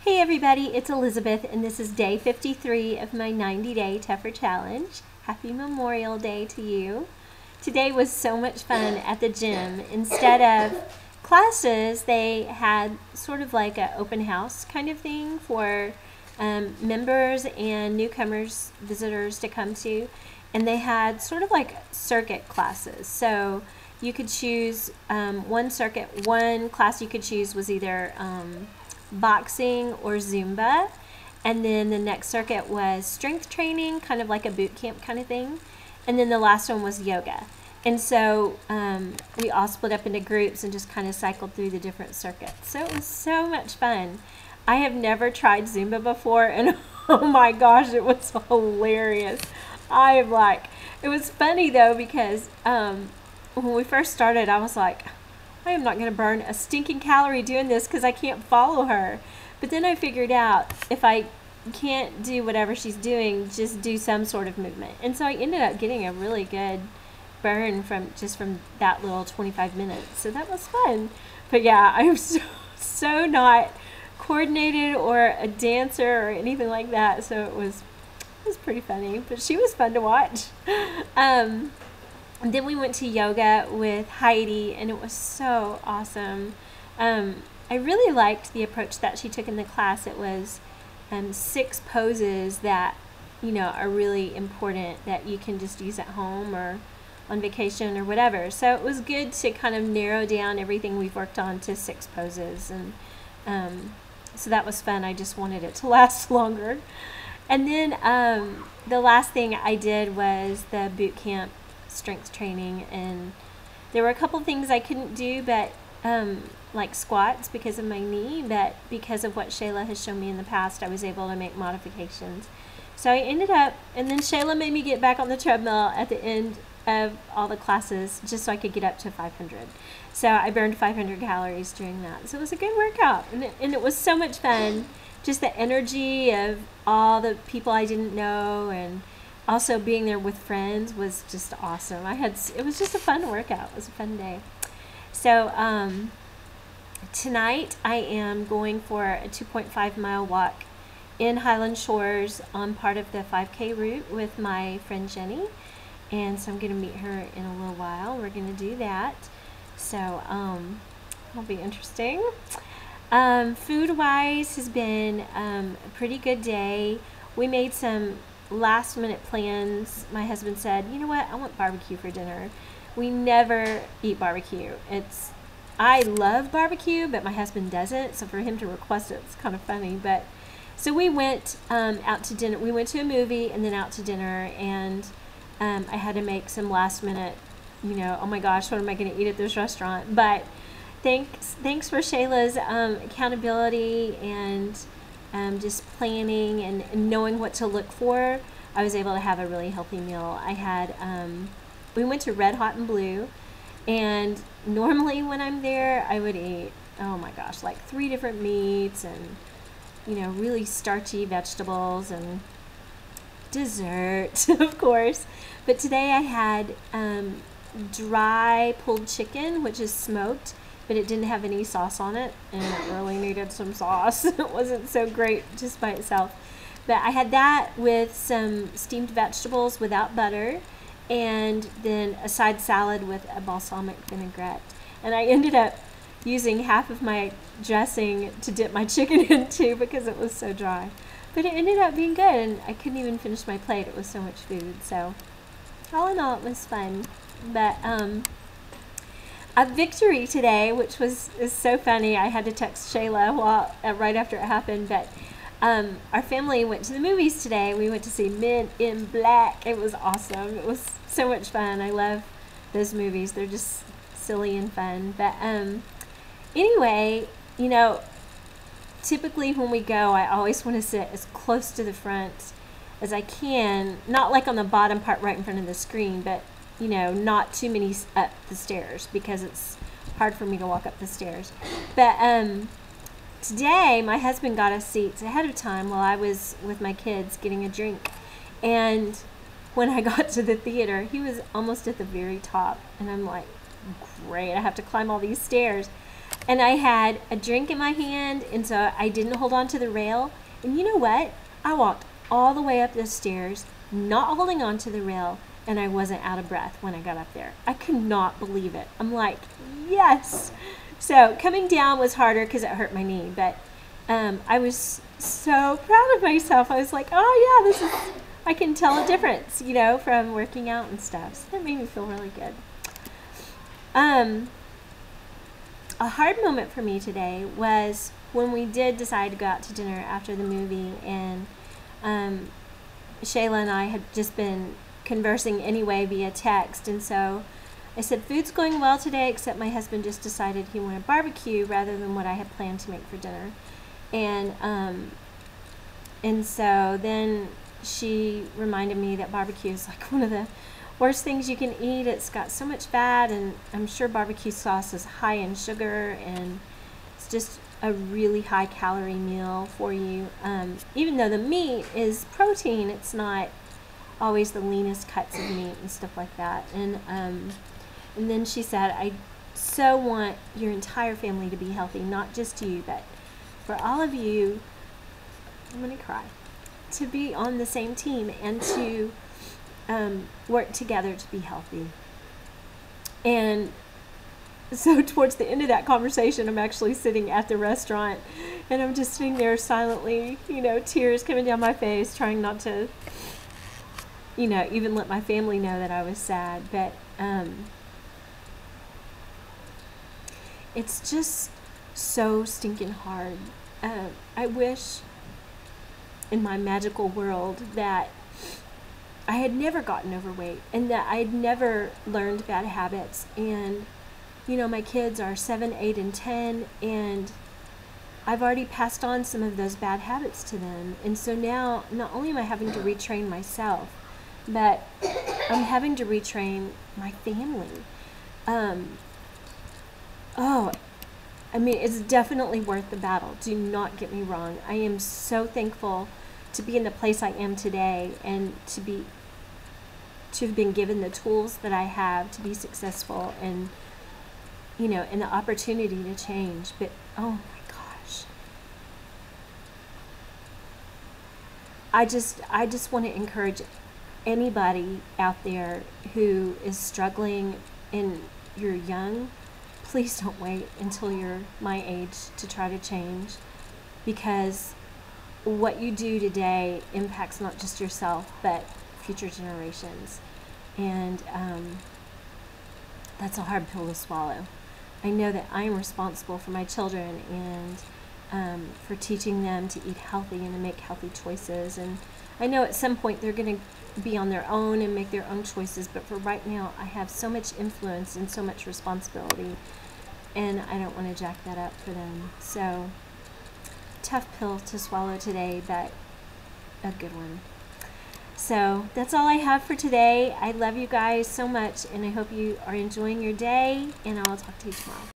Hey everybody, it's Elizabeth and this is day 53 of my 90-day TUF'ER challenge. Happy Memorial Day to you. Today was so much fun at the gym. Instead of classes, they had sort of like an open house kind of thing for members and newcomers, visitors to come to. And they had sort of like circuit classes. So you could choose one circuit. One class you could choose was either boxing or Zumba, and then the next circuit was strength training, kind of like a boot camp kind of thing, and then the last one was yoga. And so we all split up into groups and just kind of cycled through the different circuits. So it was so much fun. I have never tried Zumba before, and oh my gosh, it was hilarious. It was funny though, because when we first started, I was like, I am not going to burn a stinking calorie doing this because I can't follow her. But then I figured out if I can't do whatever she's doing, just do some sort of movement. And so I ended up getting a really good burn from that little 25 minutes. So that was fun. But yeah, I'm so not coordinated or a dancer or anything like that. So it was pretty funny. But she was fun to watch. And then we went to yoga with Heidi, and it was so awesome. I really liked the approach that she took in the class. It was 6 poses that, are really important that you can just use at home or on vacation or whatever. So it was good to kind of narrow down everything we've worked on to 6 poses. And so that was fun. I just wanted it to last longer. And then the last thing I did was the boot camp strength training, and there were a couple things I couldn't do, but like squats because of my knee, but because of what Shayla has shown me in the past, I was able to make modifications. So I ended up, and then Shayla made me get back on the treadmill at the end of all the classes just so I could get up to 500. So I burned 500 calories during that. So it was a good workout, and it was so much fun. Just the energy of all the people I didn't know, and also being there with friends was just awesome. It was just a fun workout. It was a fun day. So tonight I am going for a 2.5 mile walk in Highland Shores on part of the 5K route with my friend Jenny. And so I'm going to meet her in a little while. We're going to do that. So it'll be interesting. Food-wise has been a pretty good day. We made some last minute plans. My husband said, you know what, I want barbecue for dinner. We never eat barbecue. I love barbecue, but my husband doesn't, so for him to request it, it's kind of funny. But so we went out to dinner. We went to a movie and then out to dinner, and I had to make some last minute, oh my gosh, what am I going to eat at this restaurant? But thanks for Shayla's accountability and just planning and knowing what to look for. I was able to have a really healthy meal. We went to Red Hot and Blue, and normally when I'm there I would eat, oh my gosh, like 3 different meats and really starchy vegetables and dessert of course. But today I had dry pulled chicken, which is smoked, but it didn't have any sauce on it, and it really needed some sauce. It wasn't so great just by itself. But I had that with some steamed vegetables without butter, and then a side salad with a balsamic vinaigrette. And I ended up using half of my dressing to dip my chicken into because it was so dry. But it ended up being good, and I couldn't even finish my plate. It was so much food. So all in all, it was fun. But a victory today, which is so funny. I had to text Shayla right after it happened, but our family went to the movies today. We went to see Men in Black. It was awesome. It was so much fun. I love those movies. They're just silly and fun. But anyway, typically when we go, I always want to sit as close to the front as I can. Not like on the bottom part right in front of the screen, but not too many up the stairs because it's hard for me to walk up the stairs. But today my husband got us seats ahead of time while I was with my kids getting a drink. And when I got to the theater, he was almost at the very top. And I'm like, great, I have to climb all these stairs. And I had a drink in my hand, and so I didn't hold on to the rail. And you know what? I walked all the way up the stairs, not holding on to the rail, and I wasn't out of breath when I got up there. I could not believe it. I'm like, yes. So coming down was harder because it hurt my knee, but I was so proud of myself. I was like, oh yeah, I can tell a difference, you know, from working out and stuff. So that made me feel really good. A hard moment for me today was when we did decide to go out to dinner after the movie, and Shayla and I had just been conversing anyway via text, and so I said, food's going well today, except my husband just decided he wanted barbecue rather than what I had planned to make for dinner. And so then she reminded me that barbecue is like one of the worst things you can eat. It's got so much fat, and I'm sure barbecue sauce is high in sugar, and it's just a really high calorie meal for you. Even though the meat is protein, it's not always the leanest cuts of meat and stuff like that. And then she said, I so want your entire family to be healthy, not just you, but for all of you, I'm gonna cry, to be on the same team and to work together to be healthy. And so towards the end of that conversation, I'm actually sitting at the restaurant, and I'm just sitting there silently, you know, tears coming down my face, trying not to, you know, even let my family know that I was sad. But it's just so stinking hard. I wish in my magical world that I had never gotten overweight, and that I'd never learned bad habits. And you know, my kids are 7, 8, and 10, and I've already passed on some of those bad habits to them. And so now, not only am I having to retrain myself, but I'm having to retrain my family. I mean, it's definitely worth the battle. Do not get me wrong. I am so thankful to be in the place I am today, and to have been given the tools that I have to be successful, and you know, and the opportunity to change. But oh my gosh, I just want to encourage anybody out there who is struggling and you're young, please don't wait until you're my age to try to change, because what you do today impacts not just yourself but future generations. And that's a hard pill to swallow. I know that I am responsible for my children, and for teaching them to eat healthy and to make healthy choices. And I know at some point they're going to be on their own and make their own choices, but for right now I have so much influence and so much responsibility, and I don't want to jack that up for them. So tough pill to swallow today, but a good one. So that's all I have for today. I love you guys so much, and I hope you are enjoying your day, and I'll talk to you tomorrow.